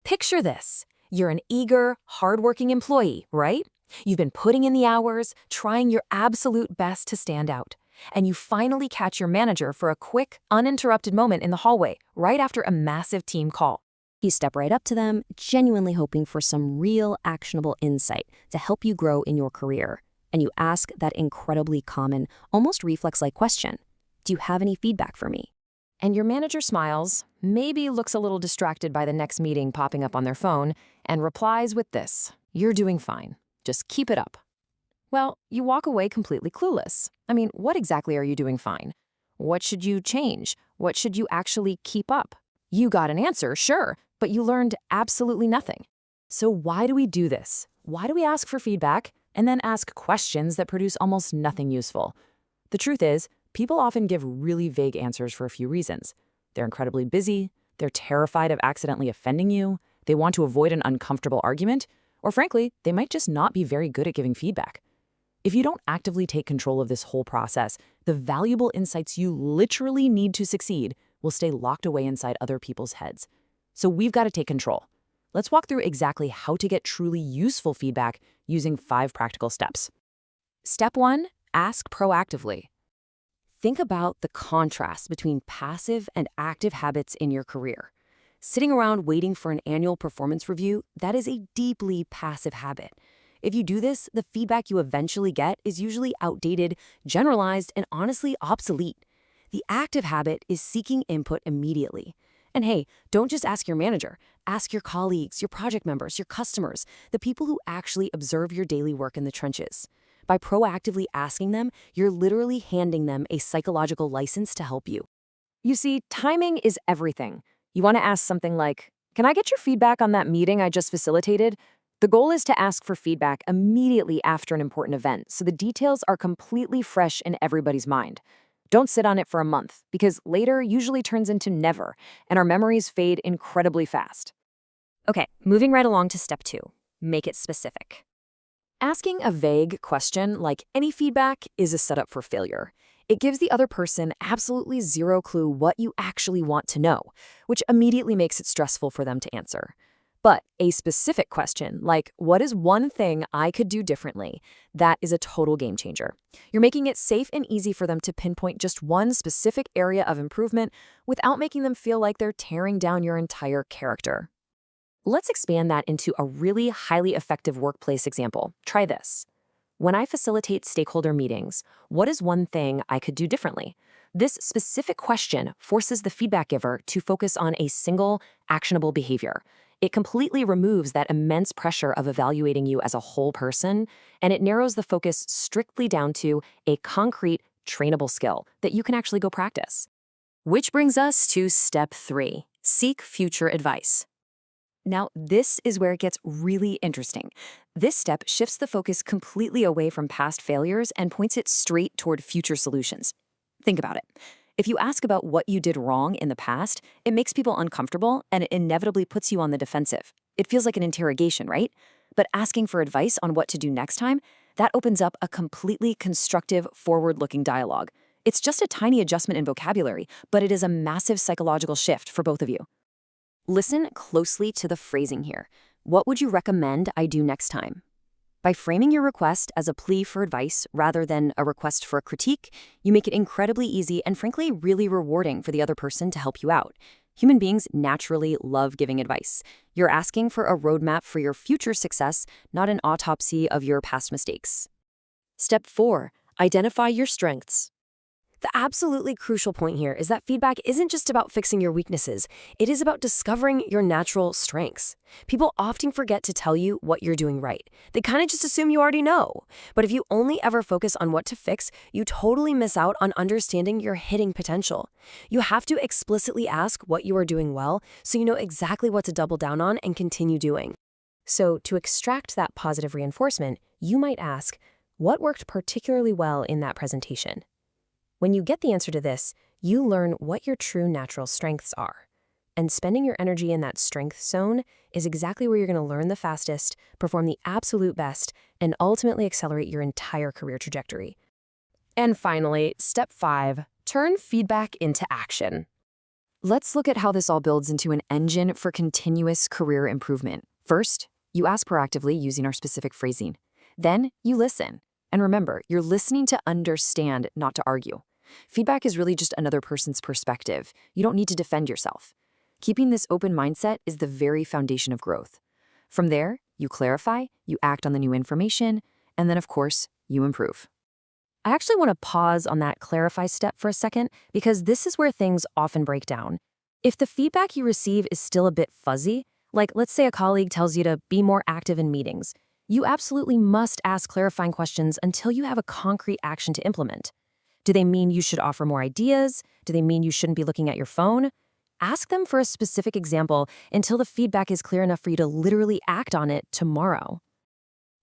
Picture this. You're an eager, hardworking employee, right? You've been putting in the hours, trying your absolute best to stand out. And you finally catch your manager for a quick, uninterrupted moment in the hallway, right after a massive team call. You step right up to them, genuinely hoping for some real, actionable insight to help you grow in your career. And you ask that incredibly common, almost reflex-like question, "Do you have any feedback for me?" And your manager smiles, maybe looks a little distracted by the next meeting popping up on their phone, and replies with this: "You're doing fine. Just keep it up." Well, you walk away completely clueless. I mean, what exactly are you doing fine? What should you change? What should you actually keep up? You got an answer, sure, but you learned absolutely nothing. So why do we do this? Why do we ask for feedback and then ask questions that produce almost nothing useful? The truth is, people often give really vague answers for a few reasons. They're incredibly busy, they're terrified of accidentally offending you, they want to avoid an uncomfortable argument, or frankly, they might just not be very good at giving feedback. If you don't actively take control of this whole process, the valuable insights you literally need to succeed will stay locked away inside other people's heads. So we've got to take control. Let's walk through exactly how to get truly useful feedback using 5 practical steps. Step 1, ask proactively. Think about the contrast between passive and active habits in your career. Sitting around waiting for an annual performance review, that is a deeply passive habit. If you do this, the feedback you eventually get is usually outdated, generalized, and honestly obsolete. The active habit is seeking input immediately. And hey, don't just ask your manager. Ask your colleagues, your project members, your customers, the people who actually observe your daily work in the trenches. By proactively asking them, you're literally handing them a psychological license to help you. You see, timing is everything. You want to ask something like, "Can I get your feedback on that meeting I just facilitated?" The goal is to ask for feedback immediately after an important event, so the details are completely fresh in everybody's mind. Don't sit on it for a month, because later usually turns into never, and our memories fade incredibly fast. Okay, moving right along to step 2. Make it specific. Asking a vague question like "any feedback" is a setup for failure. It gives the other person absolutely zero clue what you actually want to know, which immediately makes it stressful for them to answer. But a specific question, like "what is one thing I could do differently?" that is a total game changer. You're making it safe and easy for them to pinpoint just one specific area of improvement without making them feel like they're tearing down your entire character. Let's expand that into a really highly effective workplace example. Try this. When I facilitate stakeholder meetings, what is one thing I could do differently? This specific question forces the feedback giver to focus on a single, actionable behavior. It completely removes that immense pressure of evaluating you as a whole person, and it narrows the focus strictly down to a concrete, trainable skill that you can actually go practice. Which brings us to step 3, seek future advice. Now, this is where it gets really interesting. This step shifts the focus completely away from past failures and points it straight toward future solutions. Think about it. If you ask about what you did wrong in the past, it makes people uncomfortable and it inevitably puts you on the defensive. It feels like an interrogation, right? But asking for advice on what to do next time, that opens up a completely constructive, forward-looking dialogue. It's just a tiny adjustment in vocabulary, but it is a massive psychological shift for both of you. Listen closely to the phrasing here. What would you recommend I do next time? By framing your request as a plea for advice rather than a request for a critique, you make it incredibly easy and frankly really rewarding for the other person to help you out. Human beings naturally love giving advice. You're asking for a roadmap for your future success, not an autopsy of your past mistakes. Step 4, identify your strengths. The absolutely crucial point here is that feedback isn't just about fixing your weaknesses. It is about discovering your natural strengths. People often forget to tell you what you're doing right. They kind of just assume you already know. But if you only ever focus on what to fix, you totally miss out on understanding your hidden potential. You have to explicitly ask what you are doing well so you know exactly what to double down on and continue doing. So to extract that positive reinforcement, you might ask, what worked particularly well in that presentation? When you get the answer to this, you learn what your true natural strengths are. And spending your energy in that strength zone is exactly where you're going to learn the fastest, perform the absolute best, and ultimately accelerate your entire career trajectory. And finally, step 5, turn feedback into action. Let's look at how this all builds into an engine for continuous career improvement. First, you ask proactively using our specific phrasing. Then, you listen. And remember, you're listening to understand, not to argue. Feedback is really just another person's perspective. You don't need to defend yourself. Keeping this open mindset is the very foundation of growth. From there, you clarify, you act on the new information, and then, of course, you improve. I actually want to pause on that clarify step for a second because this is where things often break down. If the feedback you receive is still a bit fuzzy, like let's say a colleague tells you to be more active in meetings, you absolutely must ask clarifying questions until you have a concrete action to implement. Do they mean you should offer more ideas? Do they mean you shouldn't be looking at your phone? Ask them for a specific example until the feedback is clear enough for you to literally act on it tomorrow.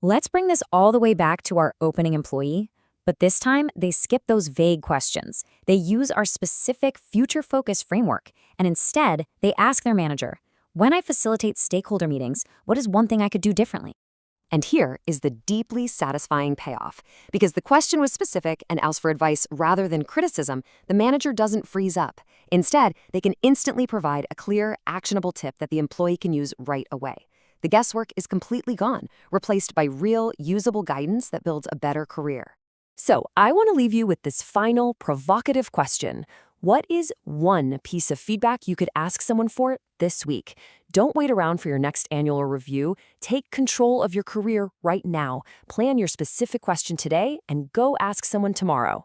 Let's bring this all the way back to our opening employee, but this time they skip those vague questions. They use our specific future-focused framework, and instead they ask their manager, when I facilitate stakeholder meetings, what is one thing I could do differently? And here is the deeply satisfying payoff. Because the question was specific and asked for advice rather than criticism, the manager doesn't freeze up. Instead, they can instantly provide a clear, actionable tip that the employee can use right away. The guesswork is completely gone, replaced by real, usable guidance that builds a better career. So, I want to leave you with this final, provocative question. What is one piece of feedback you could ask someone for this week? Don't wait around for your next annual review. Take control of your career right now. Plan your specific question today and go ask someone tomorrow.